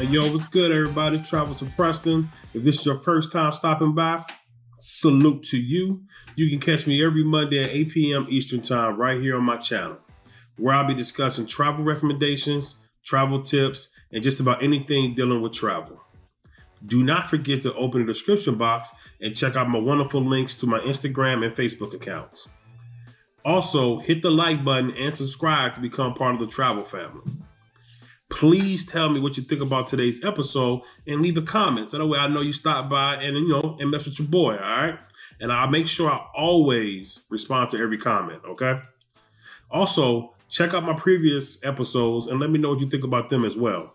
Hey, yo, what's good, everybody? Travis from Preston. If this is your first time stopping by, salute to you. You can catch me every Monday at 8 p.m. Eastern Time right here on my channel, where I'll be discussing travel recommendations, travel tips, and just about anything dealing with travel. Do not forget to open the description box and check out my wonderful links to my Instagram and Facebook accounts. Also, hit the like button and subscribe to become part of the travel family. Please tell me what you think about today's episode and leave a comment. So that way I know you stopped by and mess with your boy, all right? And I'll make sure I always respond to every comment, okay? Also, check out my previous episodes and let me know what you think about them as well.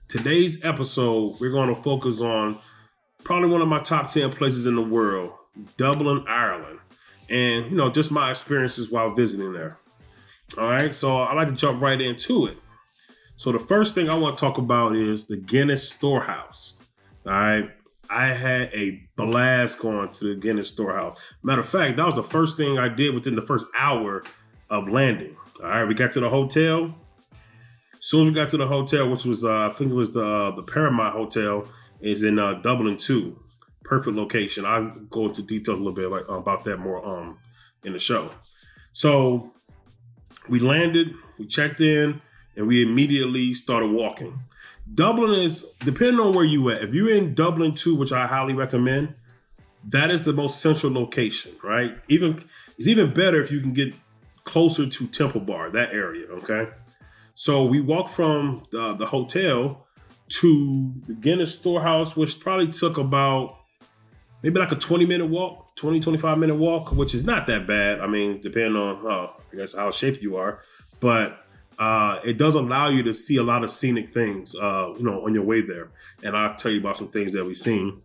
Today's episode, we're going to focus on probably one of my top 10 places in the world, Dublin, Ireland. And, just my experiences while visiting there. All right, so I'd like to jump right into it. So the first thing I want to talk about is the Guinness storehouse. All right. I had a blast going to the Guinness storehouse. Matter of fact, that was the first thing I did within the first hour of landing. All right. We got to the hotel. As soon as we got to the hotel, which was, I think it was the Paramount Hotel, is in Dublin too. Perfect location. I'll go into details a little bit about that more in the show. So we landed, we checked in, and we immediately started walking. Dublin is, depending on where you at, if you're in Dublin too, which I highly recommend, that is the most central location, right? It's even better if you can get closer to Temple Bar, that area, okay? So we walked from the hotel to the Guinness storehouse, which probably took about maybe like a 25 minute walk, which is not that bad. I mean, depending on, I guess, how shaped you are. But it does allow you to see a lot of scenic things, on your way there. And I'll tell you about some things that we've seen.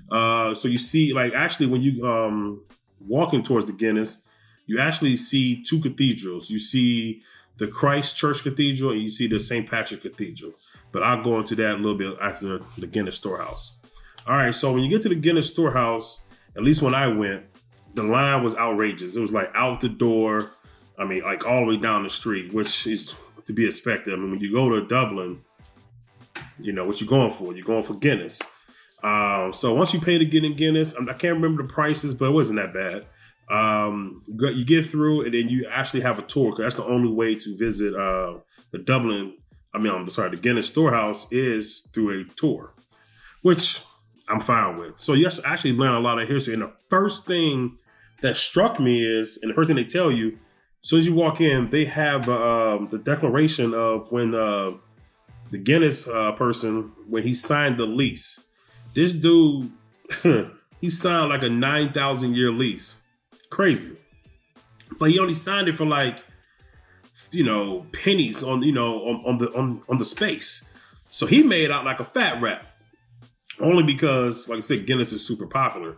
So you see, actually, when you walking towards the Guinness, you actually see two cathedrals. You see the Christ Church Cathedral and you see the St. Patrick Cathedral. But I'll go into that a little bit after the Guinness storehouse. All right, so when you get to the Guinness storehouse, at least when I went, the line was outrageous. It was out the door. I mean, all the way down the street, which is to be expected. I mean, when you go to Dublin, what you're going for. You're going for Guinness. So once you pay to get in Guinness, I can't remember the prices, but it wasn't that bad. You get through, and then you actually have a tour, because that's the only way to visit the the Guinness storehouse is through a tour, which I'm fine with. So you actually learn a lot of history. And the first thing that struck me is, and the first thing they tell you, as soon as you walk in, they have the declaration of when the Guinness person, when he signed the lease. This dude, he signed like a 9,000 year lease. Crazy. But he only signed it for pennies on the space. So he made out like a fat rat. Only because, like I said, Guinness is super popular.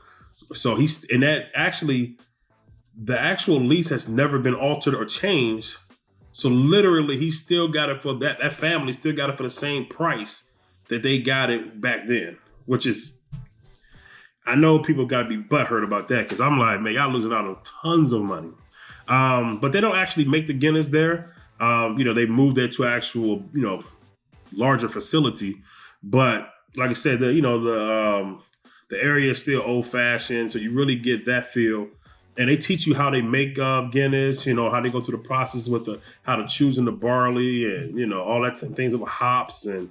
So the actual lease has never been altered or changed. So literally, he still got it for that family still got it for the same price that they got it back then, which is, I know people got to be butthurt about that, because I'm like, man, y'all losing out on tons of money. But they don't actually make the Guinness there. They moved that to actual, larger facility. But like I said, the area is still old fashioned. So you really get that feel. And they teach you how they make Guinness, how they go through the process with how to choosing the barley and, all that things about hops and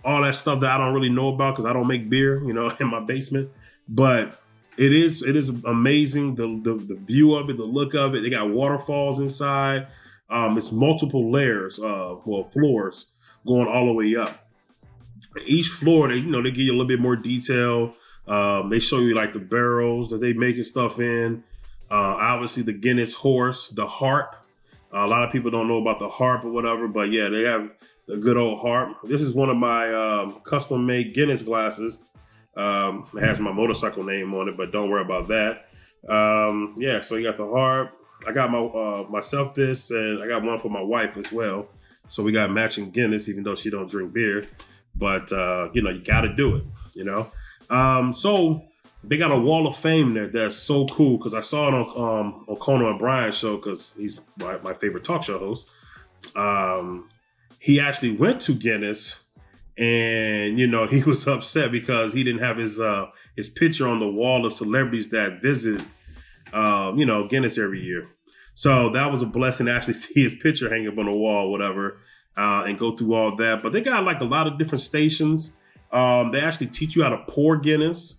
all that stuff that I don't really know about, because I don't make beer, in my basement. But it is amazing, the view of it, the look of it. They got waterfalls inside. It's multiple layers, floors going all the way up. Each floor, they give you a little bit more detail. They show you the barrels that they making stuff in. Obviously the Guinness horse, the harp. A lot of people don't know about the harp or whatever, but yeah, they have the good old harp. This is one of my custom made Guinness glasses. It has my motorcycle name on it, but don't worry about that. So you got the harp. I got myself this, and I got one for my wife as well. So we got matching Guinness, even though she don't drink beer. But you got to do it. So they got a wall of fame there that's so cool, because I saw it on Conan O'Brien's show, because he's my favorite talk show host. He actually went to Guinness And he was upset because he didn't have his picture on the wall of celebrities that visit Guinness every year. So that was a blessing to actually see his picture hang up on the wall, whatever, and go through all that. But they got like a lot of different stations. They actually teach you how to pour Guinness.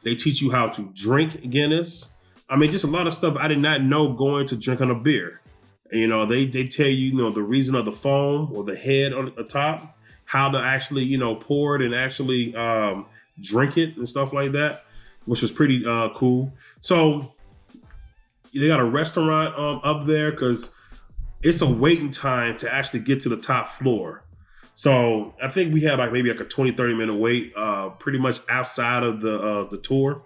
They teach you how to drink Guinness. I mean, just a lot of stuff I did not know going to drinking a beer. They tell you, the reason of the foam or the head on the top, how to actually, pour it and actually drink it and stuff like that, which was pretty cool. So they got a restaurant up there because it's a waiting time to actually get to the top floor. So I think we had maybe a 20-30 minute wait pretty much outside of the tour.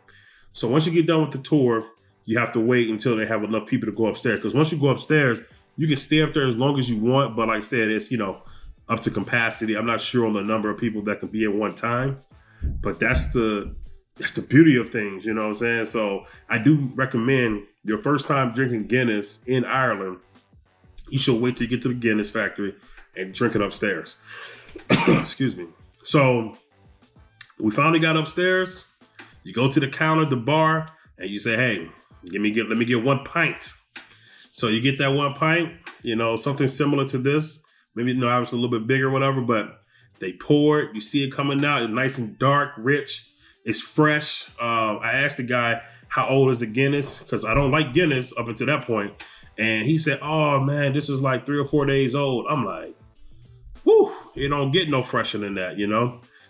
So once you get done with the tour, you have to wait until they have enough people to go upstairs. Because once you go upstairs, you can stay up there as long as you want. But like I said, it's, up to capacity. I'm not sure on the number of people that can be at one time. But that's the beauty of things, you know what I'm saying? So I do recommend your first time drinking Guinness in Ireland, you should wait till you get to the Guinness factory and drink it upstairs. Excuse me. So we finally got upstairs. You go to the counter, the bar, and you say, hey, let me get 1 pint. So you get that 1 pint, something similar to this. Maybe, obviously a little bit bigger, whatever, but they pour it. You see it coming out. It's nice and dark, rich. It's fresh. I asked the guy, how old is the Guinness? Because I don't like Guinness up until that point. And he said, oh, man, this is like 3 or 4 days old. I'm like, whew, it don't get no fresher than that,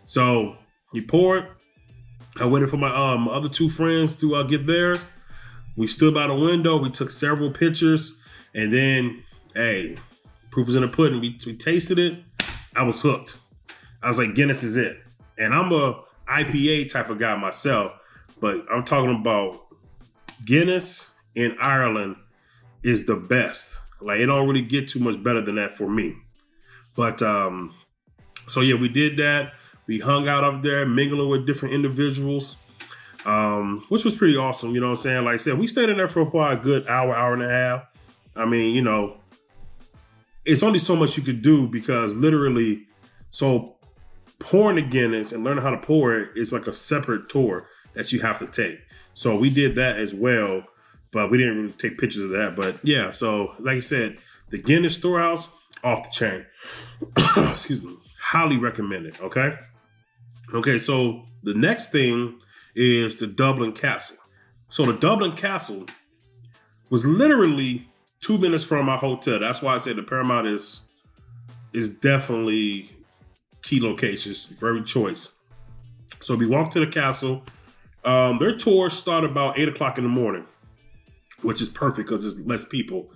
So he poured. I waited for my other 2 friends to get theirs. We stood by the window. We took several pictures. And then, hey, proof is in the pudding. We tasted it. I was hooked. I was like, Guinness is it. And I'm a IPA type of guy myself, but I'm talking about Guinness in Ireland is the best. Like, it don't really get too much better than that for me. But so yeah, we did that. We hung out up there, mingling with different individuals, which was pretty awesome. You know what I'm saying? Like I said, we stayed in there for a good hour and a half. I mean, it's only so much you could do because literally, so pouring the Guinness and learning how to pour it is like a separate tour that you have to take. So we did that as well, but we didn't really take pictures of that. But yeah, so like I said, the Guinness storehouse, off the chain. Excuse me. Highly recommended. Okay, so the next thing is the Dublin Castle. So the Dublin Castle was literally 2 minutes from my hotel. That's why I said the Paramount is definitely key locations, very choice. So we walked to the castle. Their tours start about 8 o'clock in the morning, which is perfect because there's less people.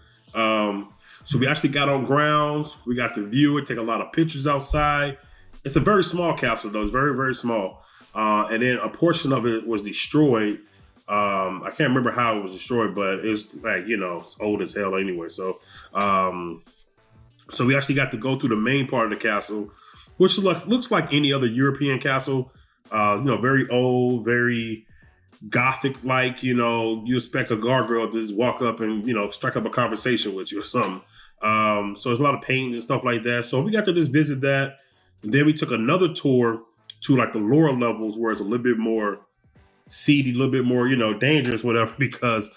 So we actually got on grounds. We got to view it, take a lot of pictures outside. It's a very small castle, though. It's very, very small. And then a portion of it was destroyed. I can't remember how it was destroyed, but it was like, it's old as hell anyway. So we actually got to go through the main part of the castle, which looks like any other European castle. Very old, very Gothic-like. You expect a gargoyle to just walk up and, strike up a conversation with you or something. So there's a lot of paint and stuff like that. So we got to just visit that. And then we took another tour to like the lower levels where it's a little bit more seedy, a little bit more, dangerous, whatever, because,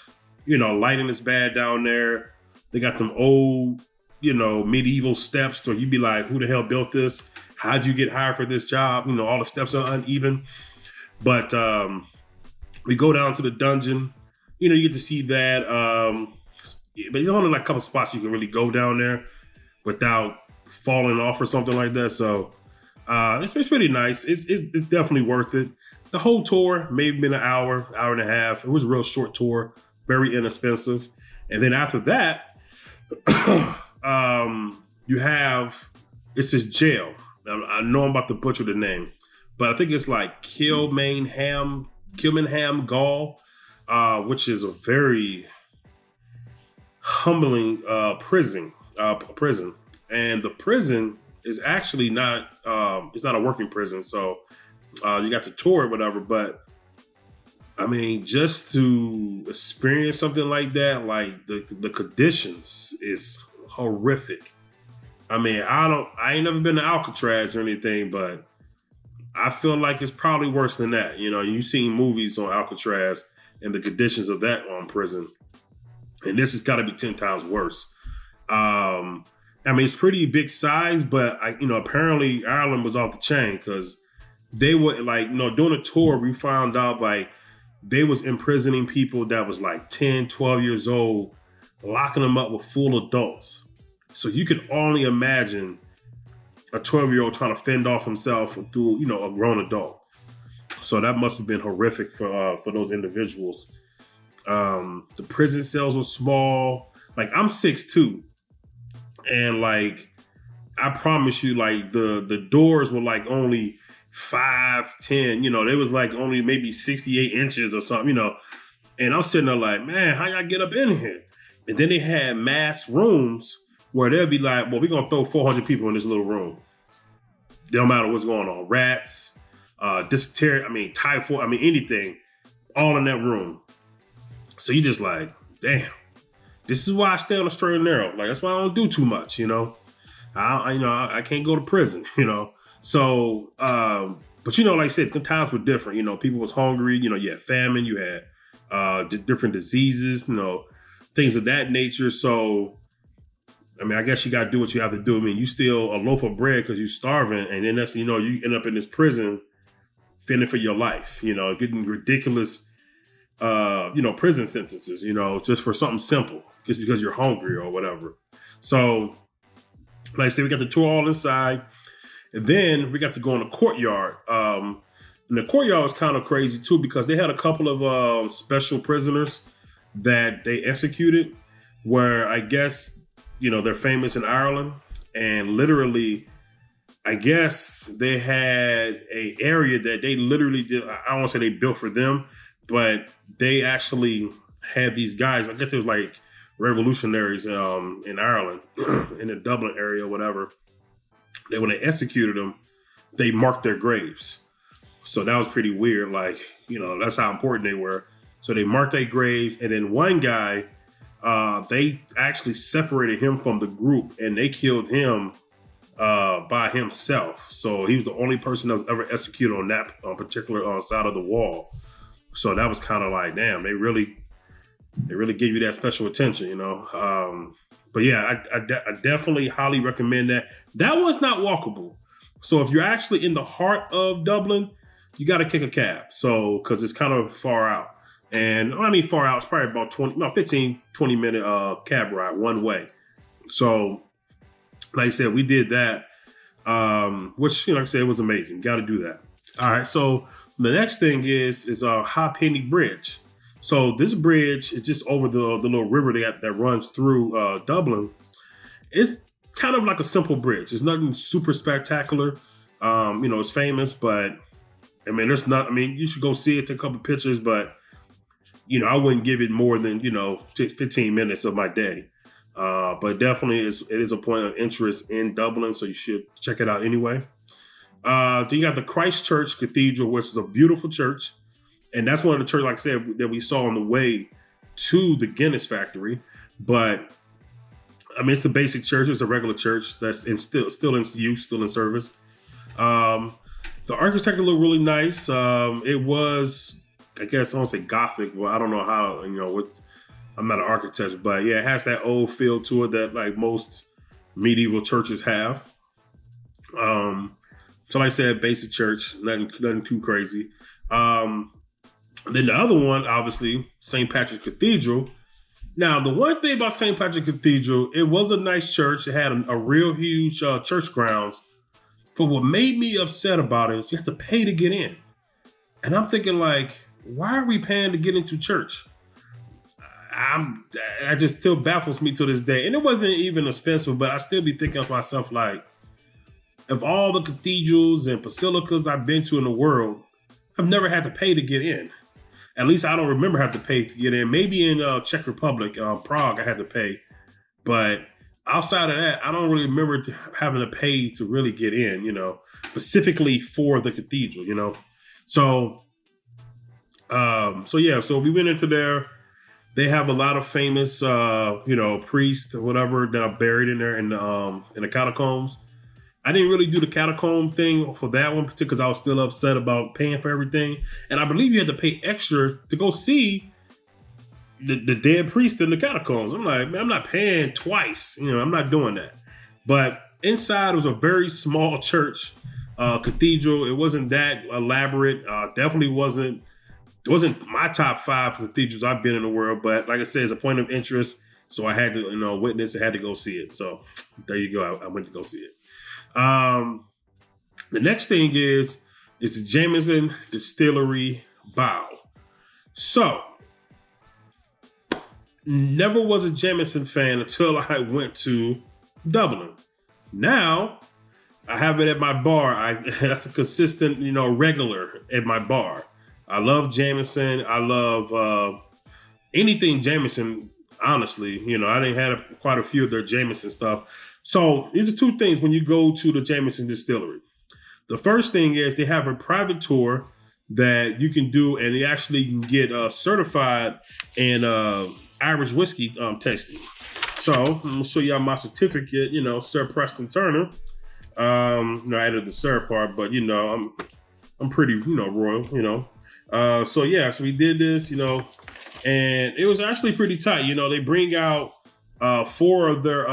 lighting is bad down there. They got them old, medieval steps. So you'd be like, who the hell built this? How'd you get hired for this job? All the steps are uneven. But we go down to the dungeon. You get to see that. But there's only like a couple spots you can really go down there without falling off or something like that. So it's pretty nice. It's definitely worth it. The whole tour maybe been an hour and a half. It was a real short tour, very inexpensive. And then after that, it's this jail. I know I'm about to butcher the name, but I think it's like Kilmainham Gaol, which is a very humbling prison. And the prison is actually not it's not a working prison, so you got to tour it, whatever. But I mean, just to experience something like that, like the conditions is horrific. I mean, I ain't never been to Alcatraz or anything, but I feel like it's probably worse than that. You know, you've seen movies on Alcatraz and the conditions of that prison, and this has got to be 10 times worse. I mean, it's pretty big size, but apparently Ireland was off the chain because they were like, doing a tour, we found out like they was imprisoning people that was like 10, 12 years old, locking them up with full adults. So you could only imagine a 12-year-old trying to fend off himself through, a grown adult. So that must have been horrific for those individuals. The prison cells were small. Like, I'm 6'2", and like I promise you, like the doors were like only 5'10". They was like only maybe 68 inches or something. And I'm sitting there like, man, how y'all get up in here? And then they had mass rooms where they'll be like, well, we're gonna throw 400 people in this little room. Don't matter what's going on, rats, dysentery, typhoid, anything, all in that room. So you just like, damn, this is why I stay on the straight and narrow. Like, that's why I don't do too much, I can't go to prison, So, but like I said, the times were different. People was hungry. You had famine. You had different diseases. Things of that nature. So, I guess you got to do what you have to do. You steal a loaf of bread because you're starving, and then that's you end up in this prison, fending for your life. Getting ridiculous, prison sentences. Just for something simple, just because you're hungry or whatever. So, like I said, we got the tour all inside. And then we got to go in the courtyard. And the courtyard was kind of crazy, too, because they had a couple of special prisoners that they executed where I guess, they're famous in Ireland. And literally, I guess they had an area that they literally did. I don't want to say they built for them, but they actually had these guys. I guess it was like revolutionaries in Ireland, in the Dublin area or whatever. That when they executed them, they marked their graves. So that was pretty weird. Like, that's how important they were. So they marked their graves. And then one guy, they actually separated him from the group and they killed him by himself. So he was the only person that was ever executed on that particular side of the wall. So that was kind of like, damn, they really give you that special attention, But yeah, I definitely highly recommend that. That one's not walkable. So if you're actually in the heart of Dublin, you got to kick a cab. So, because it's kind of far out. And far out, it's probably about 15, 20 minute cab ride one way. So, like I said, we did that, which, like I said, was amazing. Got to do that. All right. So the next thing is High Penny Bridge. So this bridge is just over the little river that runs through Dublin. It's kind of like a simple bridge. It's nothing super spectacular. It's famous, but there's not. You should go see it, take a couple pictures, but I wouldn't give it more than 15 minutes of my day. But definitely it is a point of interest in Dublin, so you should check it out anyway. Then you got the Christchurch Cathedral, which is a beautiful church. And that's one of the churches, like I said, that we saw on the way to the Guinness factory. But it's a basic church. It's a regular church that's still in use, still in service. The architecture looked really nice. It was, I guess, I don't say Gothic. Well, I don't know how, I'm not an architect, but yeah, it has that old feel to it that like most medieval churches have. So like I said, basic church, nothing too crazy. Then the other one, obviously, St. Patrick's Cathedral. Now, the one thing about St. Patrick's Cathedral, it was a nice church. It had a real huge church grounds. But what made me upset about it is you have to pay to get in. And I'm thinking like, why are we paying to get into church? I just still baffles me to this day. And it wasn't even expensive, but I still be thinking to myself like, of all the cathedrals and basilicas I've been to in the world, I've never had to pay to get in. At least I don't remember having to pay to get in. Maybe in Czech Republic, Prague, I had to pay. But outside of that, I don't really remember having to pay to really get in, specifically for the cathedral, So we went into there. They have a lot of famous, priests or whatever that are buried in there in the catacombs. I didn't really do the catacomb thing for that one because I was still upset about paying for everything. And I believe you had to pay extra to go see the dead priest in the catacombs. I'm like, man, I'm not paying twice. I'm not doing that. But inside was a very small church, cathedral. It wasn't that elaborate. Definitely wasn't. It wasn't my top 5 cathedrals I've been in the world. But like I said, it's a point of interest. So I had to, witness. I had to go see it. So there you go. I went to go see it. The next thing is the Jameson Distillery Bow. So never was a Jameson fan until I went to Dublin. Now I have it at my bar. That's a consistent, regular at my bar. I love Jameson. I love anything Jameson. Honestly, I didn't have quite a few of their Jameson stuff. So these are 2 things when you go to the Jameson Distillery. The first thing is they have a private tour that you can do, and you actually can get certified in Irish whiskey tasting. So I'm gonna show y'all my certificate. Sir Preston Turner. I added the Sir part, but I'm pretty royal. So yeah, so we did this. And it was actually pretty tight. They bring out 4 of their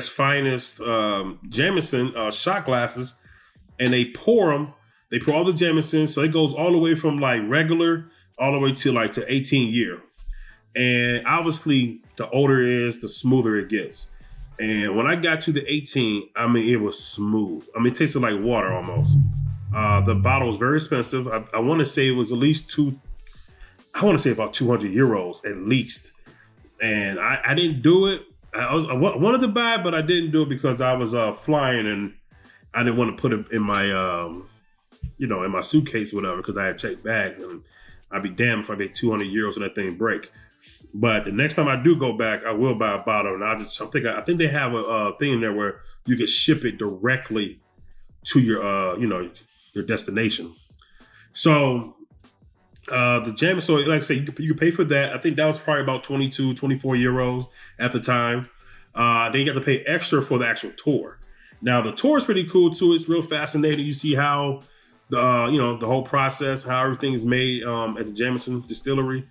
finest Jameson shot glasses, and they pour them. They pour all the Jameson, so it goes all the way from like regular all the way to 18 year. And obviously, the older it is, the smoother it gets. And when I got to the 18, it was smooth. It tasted like water almost. The bottle was very expensive. I want to say it was at least about 200 euros at least. And I didn't do it. I wanted to buy it, but I didn't do it because I was flying and I didn't want to put it in my, in my suitcase or whatever, because I had checked bags, and I'd be damned if I paid 200 euros and that thing break. But the next time I do go back, I will buy a bottle. And I think they have a thing in there where you can ship it directly to your, your destination. So the Jameson, so like I said, you could pay for that. I think that was probably about 22, 24 euros at the time. Then you got to pay extra for the actual tour. Now the tour is pretty cool too. It's real fascinating. You see how the whole process, how everything is made at the Jameson Distillery.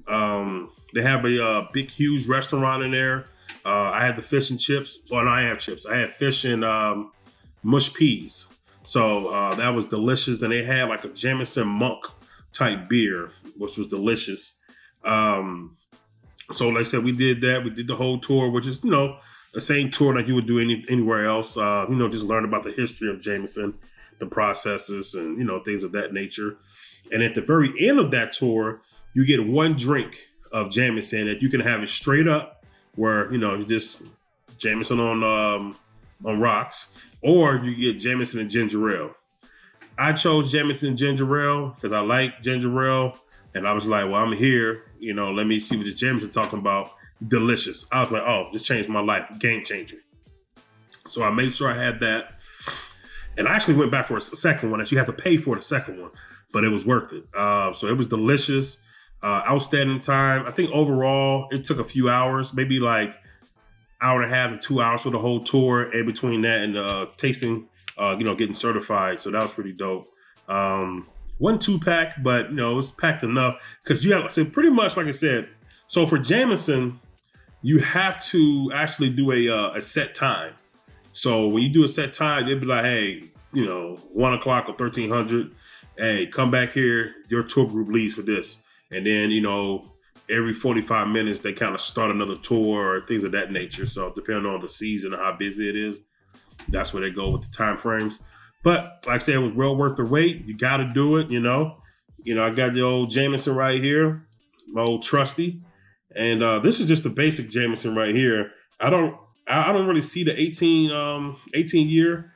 They have a big, huge restaurant in there. I had the fish and chips. Well, no, I have chips. I had fish and mush peas. So that was delicious. And they had like a Jameson monk type beer, which was delicious. So like I said, we did that. We did the whole tour, which is, the same tour like you would do anywhere else. Just learn about the history of Jameson, the processes, and, things of that nature. And at the very end of that tour, you get 1 drink of Jameson that you can have it straight up, where, you just Jameson on rocks, or you get Jameson and ginger ale. I chose Jameson and ginger ale because I like ginger ale. And I was like, well, I'm here, let me see what the Jameson talking about. Delicious. I was like, oh, this changed my life. Game changer. So I made sure I had that. And I actually went back for a second one. You have to pay for the second one, but it was worth it. So it was delicious. Outstanding time. I think overall it took a few hours, maybe like hour and a half to 2 hours for the whole tour. And between that and tasting, getting certified. So that was pretty dope. Wasn't 2-pack, but it was packed enough because you have, so pretty much like I said. So for Jameson, you have to actually do a set time. So when you do a set time, they'll be like, hey, 1 o'clock or 1300. Hey, come back here. Your tour group leaves for this. And then, every 45 minutes, they kind of start another tour or things of that nature. So depending on the season and how busy it is, that's where they go with the time frames. But like I said, it was well worth the wait. You got to do it, I got the old Jameson right here, my old trusty. And this is just the basic Jameson right here. I don't really see the 18 year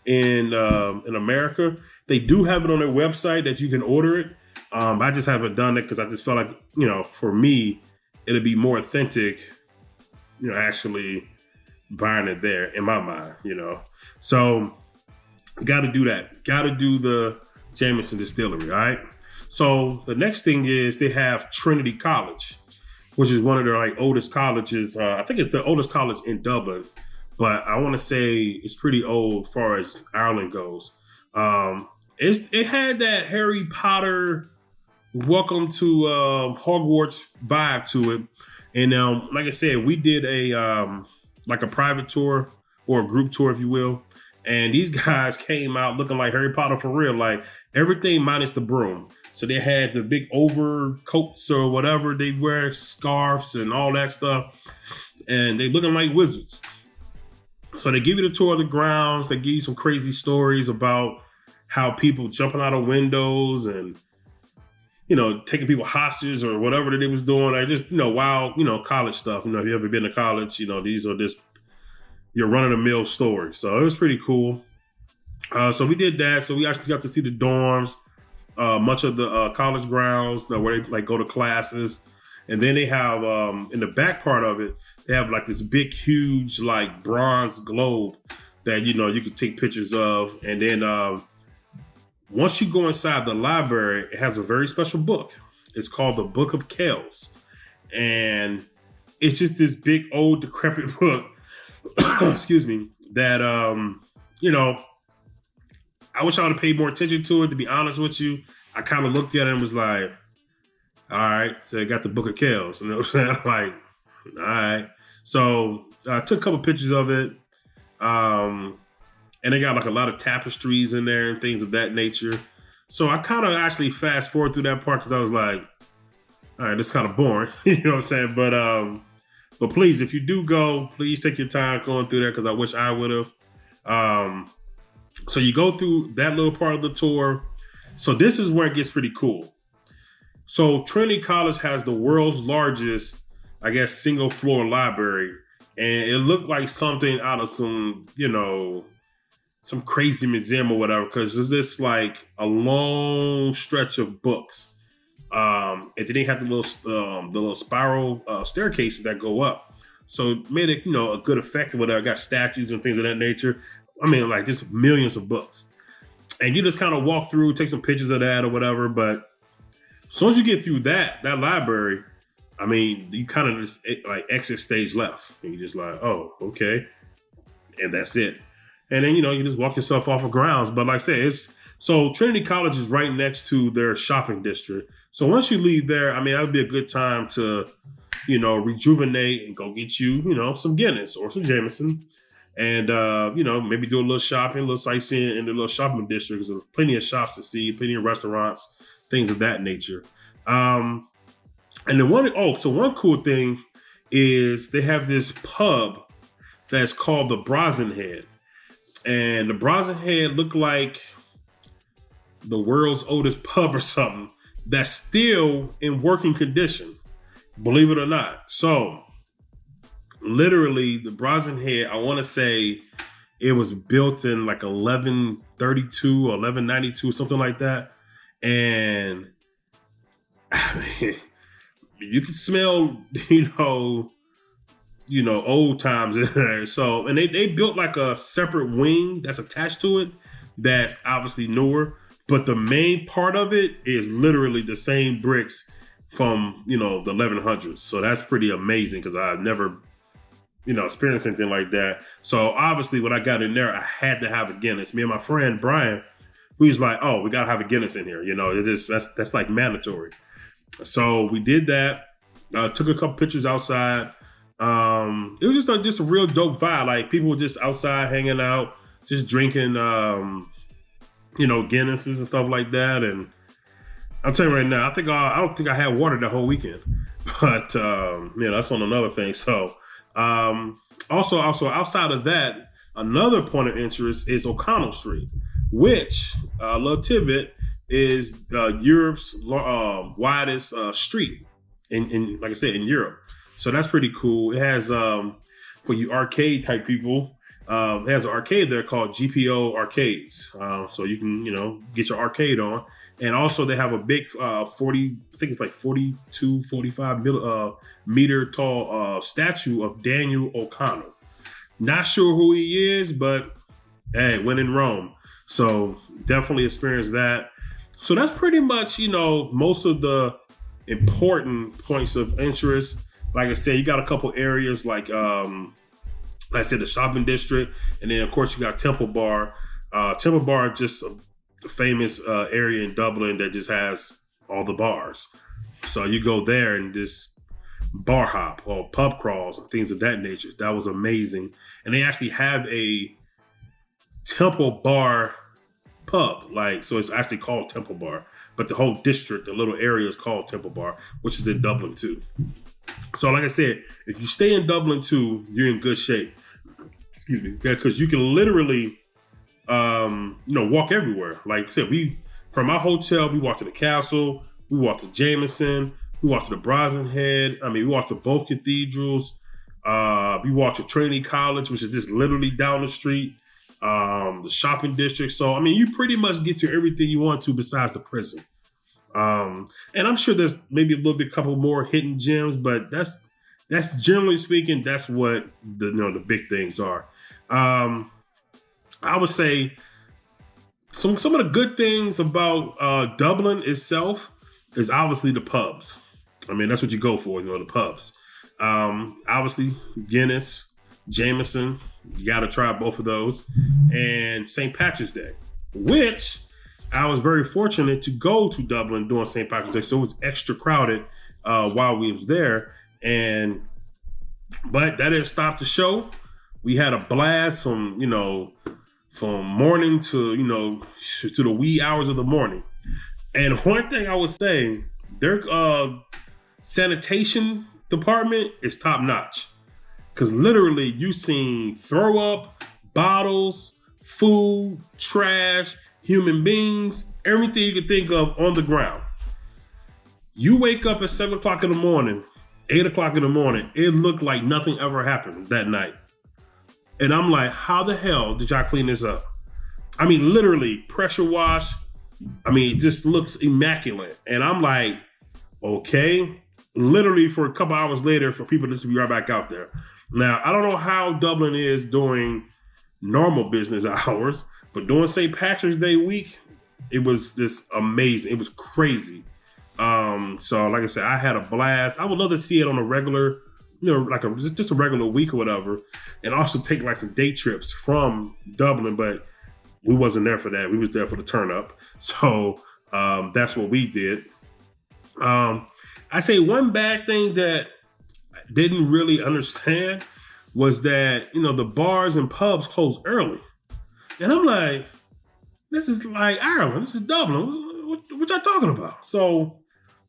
in America. They do have it on their website that you can order it. I just haven't done it because I just felt like, for me, it'll be more authentic, actually buying it there in my mind, So got to do that. Got to do the Jameson Distillery, all right? So the next thing is they have Trinity College, which is one of their oldest colleges. I think it's the oldest college in Dublin. but I want to say it's pretty old as far as Ireland goes. Um, it had that Harry Potter welcome to Hogwarts vibe to it. And like I said, we did a like a private tour or a group tour, if you will. And these guys came out looking like Harry Potter for real, like everything minus the broom. So they had the big overcoats or whatever they wear, scarves and all that stuff, and they looking like wizards. So they give you the tour of the grounds. They give you some crazy stories about how people jumping out of windows and taking people hostage or whatever that they was doing. I just, wild, college stuff. If you ever been to college, these are just your run-of-the-mill stories. So it was pretty cool. So we did that. So we actually got to see the dorms, much of the college grounds, where they like go to classes. And then they have, in the back part of it, they have like this big, huge, like bronze globe that, you could take pictures of. And then once you go inside the library, it has a very special book. It's called the Book of Kells. And it's just this big, old, decrepit book, excuse me, that, I wish I would have paid more attention to it, to be honest with you. I kind of looked at it and was like, all right, so I got the Book of Kells. You know what I'm saying? Like, all right. So I took a couple pictures of it. And they got like a lot of tapestries in there and things of that nature. So I kind of actually fast forward through that part because I was like, all right, this is kind of boring. You know what I'm saying? But please, if you do go, please take your time going through there because I wish I would have. So you go through that little part of the tour. So this is where it gets pretty cool. So Trinity College has the world's largest, I guess, single floor library. And it looked like something out of some, some crazy museum or whatever, because there's this like a long stretch of books. And then they have the little spiral staircases that go up. So it made it, a good effect or whatever. Got statues and things of that nature. I mean, like just millions of books. And you just kind of walk through, take some pictures of that or whatever. But as soon as you get through that library, I mean, you kind of just like exit stage left. And you're just like, oh, okay. And that's it. And then, you just walk yourself off of grounds. But like I said, so Trinity College is right next to their shopping district. So once you leave there, I mean, that would be a good time to, rejuvenate and go get you, some Guinness or some Jameson. And, maybe do a little shopping, a little sightseeing in the little shopping district because there's plenty of shops to see, plenty of restaurants, things of that nature. And then one cool thing is they have this pub that's called the Brazen Head. And the Brazen Head looked like the world's oldest pub or something that's still in working condition, believe it or not. So literally the Brazen Head, I want to say it was built in like 1132 or 1192, something like that. And I mean, you can smell, old times in there. So, and they built like a separate wing that's attached to it that's obviously newer, but the main part of it is literally the same bricks from, the 1100s. So that's pretty amazing because I've never, experienced anything like that. So obviously when I got in there, I had to have a Guinness. Me and my friend Brian, we was like, oh, we got to have a Guinness in here. That's like mandatory. So we did that. Took a couple pictures outside. It was just a real dope vibe. Like people were just outside hanging out, just drinking, Guinnesses and stuff like that. And I'll tell you right now, I don't think I had water that whole weekend, but that's on another thing. So also outside of that, another point of interest is O'Connell Street, which a little tidbit is Europe's widest street in like I said, in Europe. So that's pretty cool. It has, for you arcade type people, it has an arcade there called GPO Arcades. So you can, get your arcade on. And also they have a big 45 meter tall statue of Daniel O'Connell. Not sure who he is, but hey, when in Rome. So definitely experience that. So that's pretty much, most of the important points of interest. Like I said, you got a couple areas like like I said, the shopping district, and then of course you got Temple Bar. Temple Bar is just a famous area in Dublin that just has all the bars. So you go there and just bar hop or pub crawls and things of that nature. That was amazing. And they actually have a Temple Bar pub, like, so it's actually called Temple Bar, but the whole district, the little area is called Temple Bar, which is in Dublin too. So like I said, if you stay in Dublin too, you're in good shape. Excuse me, because you can literally walk everywhere. Like I said, from our hotel, we walked to the castle, we walked to Jameson, we walked to the Brazenhead. We walked to both cathedrals. We walked to Trinity College, which is just literally down the street. The shopping district. So, you pretty much get to everything you want to besides the prison. And I'm sure there's maybe a couple more hidden gems, but that's generally speaking, that's what the big things are. I would say some of the good things about Dublin itself is obviously the pubs. That's what you go for, the pubs. Obviously Guinness, Jameson, you got to try both of those, and St. Patrick's Day, which I was very fortunate to go to Dublin during St. Patrick's Day, so it was extra crowded while we was there, but that didn't stop the show. We had a blast from morning to the wee hours of the morning. And one thing I would say, their sanitation department is top notch. Because literally you seen throw up, bottles, food, trash, human beings, everything you could think of on the ground. You wake up at 7 o'clock in the morning, 8 o'clock in the morning, it looked like nothing ever happened that night. And I'm like, how the hell did y'all clean this up? Literally pressure wash. It just looks immaculate. And I'm like, okay. Literally for a couple hours later for people just to be right back out there. Now, I don't know how Dublin is during normal business hours, but during St. Patrick's Day week, it was just amazing. It was crazy. So like I said, I had a blast. I would love to see it on a regular, just a regular week or whatever, and also take like some day trips from Dublin, but we wasn't there for that. We was there for the turn up. So that's what we did. I say one bad thing that I didn't really understand was that, the bars and pubs close early. And I'm like, this is like Ireland. This is Dublin. What y'all talking about? So,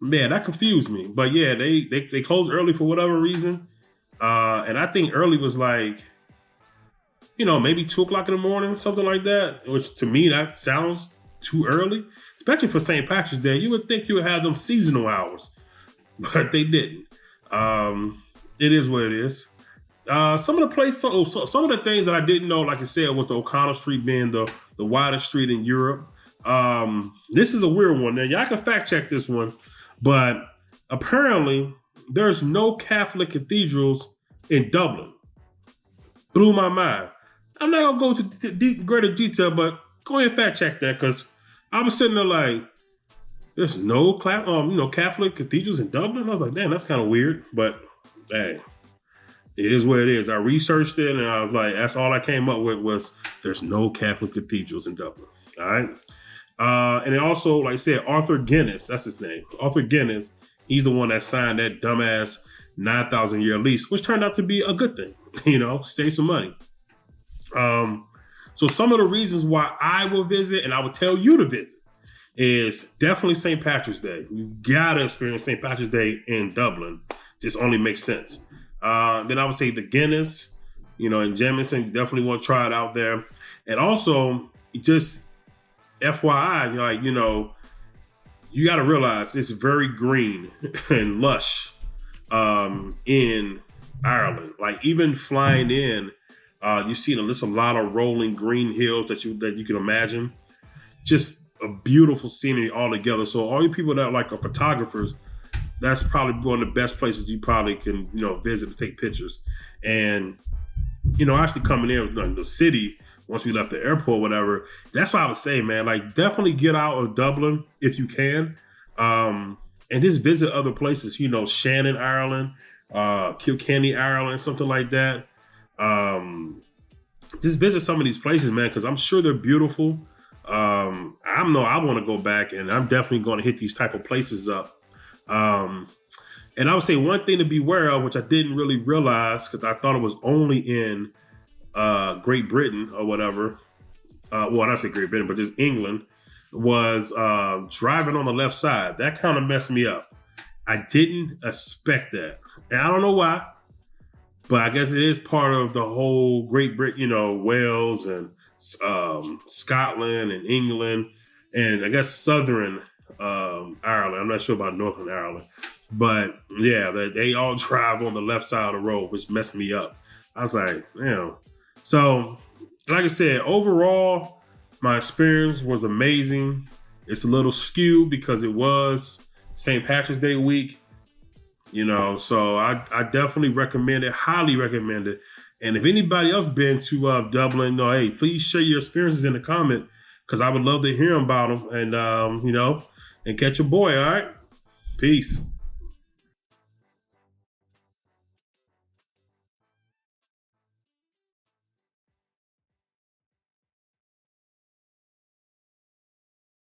man, that confused me. But yeah, they closed early for whatever reason. And I think early was like, maybe 2 o'clock in the morning, something like that, which to me, that sounds too early, especially for St. Patrick's Day. You would think you would have them seasonal hours, but they didn't. It is what it is. Some of the things that I didn't know, like I said, was the O'Connell Street being the widest street in Europe. This is a weird one. Now, y'all can fact check this one, but apparently there's no Catholic cathedrals in Dublin. Blew my mind. I'm not going to go to greater detail, but go ahead and fact check that, because I was sitting there like, there's no Catholic cathedrals in Dublin? I was like, damn, that's kind of weird, but hey, it is what it is. I researched it, and I was like, that's all I came up with was there's no Catholic cathedrals in Dublin. All right. And then also, like I said, Arthur Guinness, that's his name. Arthur Guinness, he's the one that signed that dumbass 9,000-year lease, which turned out to be a good thing, save some money. So some of the reasons why I will visit, and I would tell you to visit, is definitely St. Patrick's Day. You gotta experience St. Patrick's Day in Dublin. Just only makes sense. Then I would say the Guinness, in Jameson, you definitely want to try it out there. And also, just FYI, you got to realize it's very green and lush in Ireland. Like even flying in, you see there's a lot of rolling green hills that you can imagine. Just a beautiful scenery altogether. So all you people that are photographers, that's probably one of the best places you probably can, visit to take pictures. And, actually coming in the city, once we left the airport, whatever, that's what I would say, man. Like, definitely get out of Dublin if you can. And just visit other places, Shannon, Ireland, Kilkenny, Ireland, something like that. Just visit some of these places, man, because I'm sure they're beautiful. I know I want to go back, and I'm definitely going to hit these type of places up. Um, and I would say one thing to beware of, which I didn't really realize because I thought it was only in Great Britain or whatever. Well, not say Great Britain, but just England, was driving on the left side. That kind of messed me up. I didn't expect that. And I don't know why, but I guess it is part of the whole Great Britain, Wales and Scotland and England, and I guess Southern Ireland. I'm not sure about Northern Ireland, but yeah, they all drive on the left side of the road, which messed me up. I was like, So, like I said, overall, my experience was amazing. It's a little skewed because it was St. Patrick's Day week, so I definitely recommend it, highly recommend it. And if anybody else been to Dublin, hey, please share your experiences in the comment because I would love to hear about them and, and catch your boy, all right? Peace.